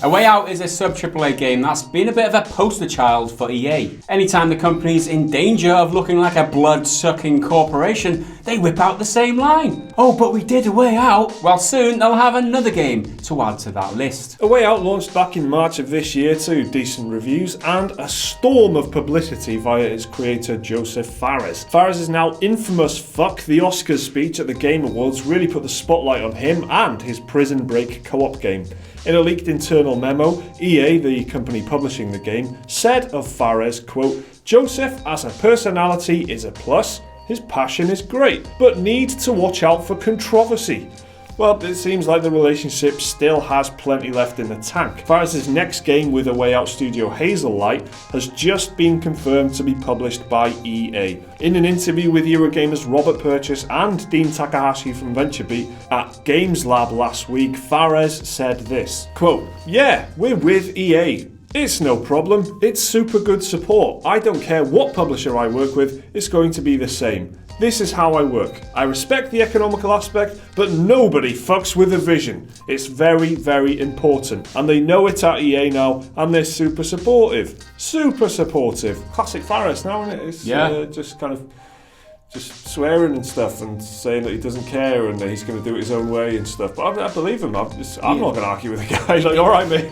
A Way Out is a sub-AAA game that's been a bit of a poster child for EA. Anytime the company's in danger of looking like a blood-sucking corporation, they whip out the same line. Oh, but we did A Way Out. Well, soon they'll have another game to add to that list. A Way Out launched back in March of this year to decent reviews and a storm of publicity via its creator Josef Fares. Fares is now infamous fuck the Oscars speech at the Game Awards really put the spotlight on him and his Prison Break co-op game. In a leaked internal memo, EA, the company publishing the game, said of Fares, quote, "Josef as a personality is a plus, his passion is great, but needs to watch out for controversy." Well, it seems like the relationship still has plenty left in the tank. Fares' next game with A Way Out studio Hazelight has just been confirmed to be published by EA. In an interview with Eurogamer's Robert Purchase and Dean Takahashi from VentureBeat at Games Lab last week, Fares said this, quote, "Yeah, we're with EA. It's no problem. It's super good support. I don't care what publisher I work with, it's going to be the same. This is how I work. I respect the economical aspect, but nobody fucks with the vision. It's very, very important. And they know it at EA now, and they're super supportive. Super supportive." Classic Fares now, isn't it? It's just kind of just swearing and stuff and saying that he doesn't care and that he's going to do it his own way and stuff. But I believe him. I'm not going to argue with the guy. He's like, all right, mate.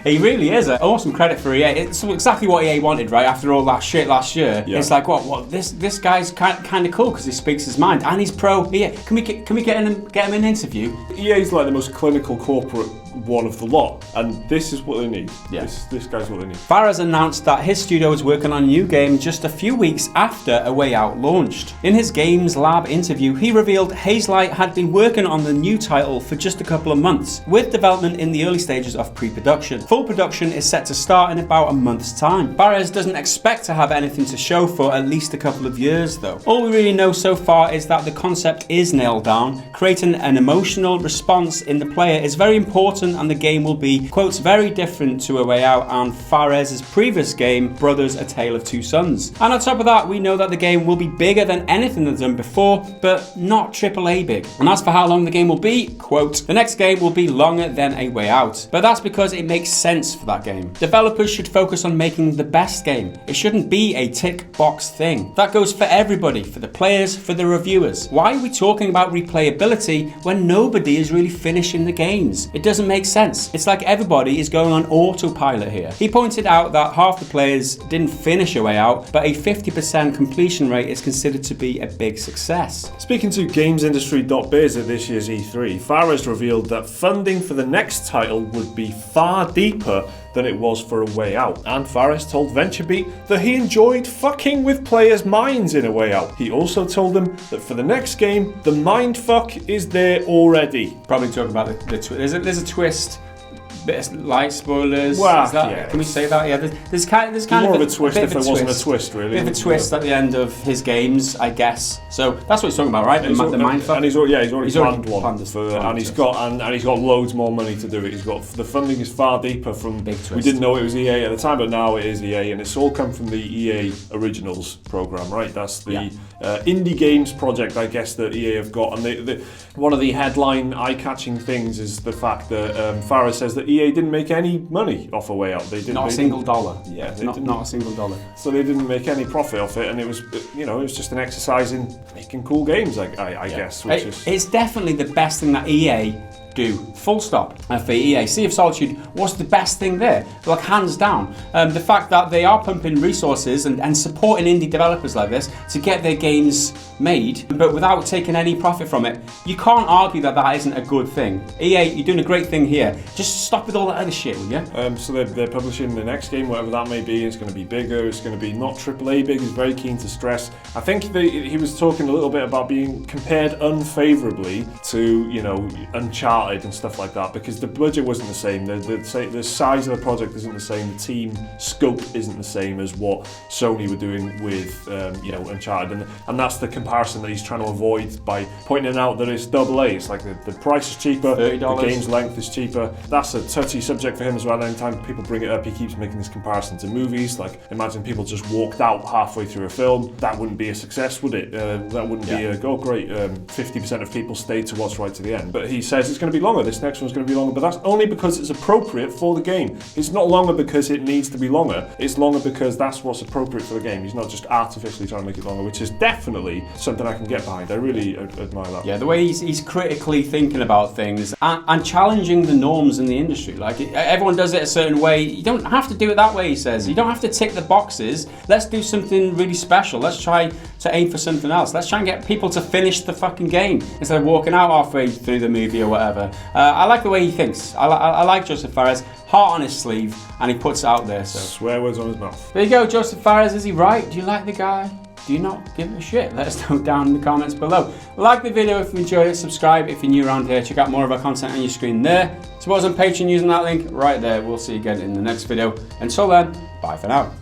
He really is. Awesome credit for EA. It's exactly what EA wanted, right? After all that shit last year, It's like, what? This guy's kind of cool because he speaks his mind and he's pro EA. Can we get him in an interview? EA's like the most clinical corporate one of the lot, and this is what they need. Yeah. This guy's what they need. Fares announced that his studio was working on a new game just a few weeks after A Way Out launched. In his Games Lab interview, he revealed Hazelight had been working on the new title for just a couple of months, with development in the early stages of pre-production. Full production is set to start in about a month's time. Fares doesn't expect to have anything to show for at least a couple of years though. All we really know so far is that the concept is nailed down. Creating an emotional response in the player is very important, and the game will be, quotes, very different to A Way Out and Fares' previous game, Brothers: A Tale of Two Sons. And on top of that, we know that the game will be bigger than anything they've done before, but not AAA big. And as for how long the game will be, quote, "The next game will be longer than A Way Out, but that's because it makes sense for that game. Developers should focus on making the best game. It shouldn't be a tick box thing. That goes for everybody, for the players, for the reviewers. Why are we talking about replayability when nobody is really finishing the games? It doesn't make sense. It's like everybody is going on autopilot here." He pointed out that half the players didn't finish A Way Out, but a 50% completion rate is considered to be a big success. Speaking to GamesIndustry.biz at this year's E3, Fares revealed that funding for the next title would be far deeper than it was for A Way Out, and Fares told VentureBeat that he enjoyed fucking with players' minds in A Way Out. He also told them that for the next game, the mindfuck is there already. Probably talking about the twist. There's a twist. Bit of light spoilers. Well, can we say that? Yeah, there's kind more of a twist if there wasn't a twist, really. Bit of a twist at the end of his games, I guess. So that's what he's talking about, right? The mindfuck. And he's already planned one, and he's twist. got loads more money to do it. He's got the funding is far deeper from. Big twist. We didn't know it was EA at the time, but now it is EA, and it's all come from the EA Originals program, right? That's the indie games project, I guess, that EA have got. And one of the headline eye-catching things is the fact that Fares says that EA didn't make any money off A Way Out. They didn't. Not a single dollar. Yeah, not a single dollar. So they didn't make any profit off it, and it was, it was just an exercise in making cool games, I guess. It's definitely the best thing that EA do, full stop. For EA, Sea of Solitude was the best thing there, like hands down. The fact that they are pumping resources and supporting indie developers like this to get their games made, but without taking any profit from it, you can't argue that isn't a good thing. EA, you're doing a great thing here. Just stop with all that other shit, will you? So they're publishing the next game, whatever that may be. It's going to be bigger. It's going to be not AAA big. He's very keen to stress. I think he was talking a little bit about being compared unfavourably to, Uncharted and stuff like that, because the budget wasn't the same. The size of the project isn't the same. The team scope isn't the same as what Sony were doing with Uncharted, and that's the comparison that he's trying to avoid by pointing out that it's AA. It's like the price is cheaper, $30. The game's length is cheaper. That's a touchy subject for him as well. Anytime people bring it up, he keeps making this comparison to movies. Like, imagine people just walked out halfway through a film. That wouldn't be a success, would it? That wouldn't be a great. 50% of people stayed to watch right to the end. But he says it's going to to be longer, this next one's going to be longer, but that's only because it's appropriate for the game. It's not longer because it needs to be longer, it's longer because that's what's appropriate for the game. He's not just artificially trying to make it longer, which is definitely something I can get behind. I really admire that. Yeah, the way he's critically thinking about things and challenging the norms in the industry. Like, everyone does it a certain way. You don't have to do it that way, he says. You don't have to tick the boxes. Let's do something really special. Let's try to aim for something else. Let's try and get people to finish the fucking game instead of walking out halfway through the movie or whatever. I like the way he thinks. I like Josef Fares. Heart on his sleeve, and he puts it out there. So swear words on his mouth. There you go, Josef Fares. Is he right? Do you like the guy? Do you not give a shit? Let us know down in the comments below. Like the video if you enjoyed it, subscribe if you're new around here, check out more of our content on your screen there. Support us on Patreon using that link right there. We'll see you again in the next video. Until then, bye for now.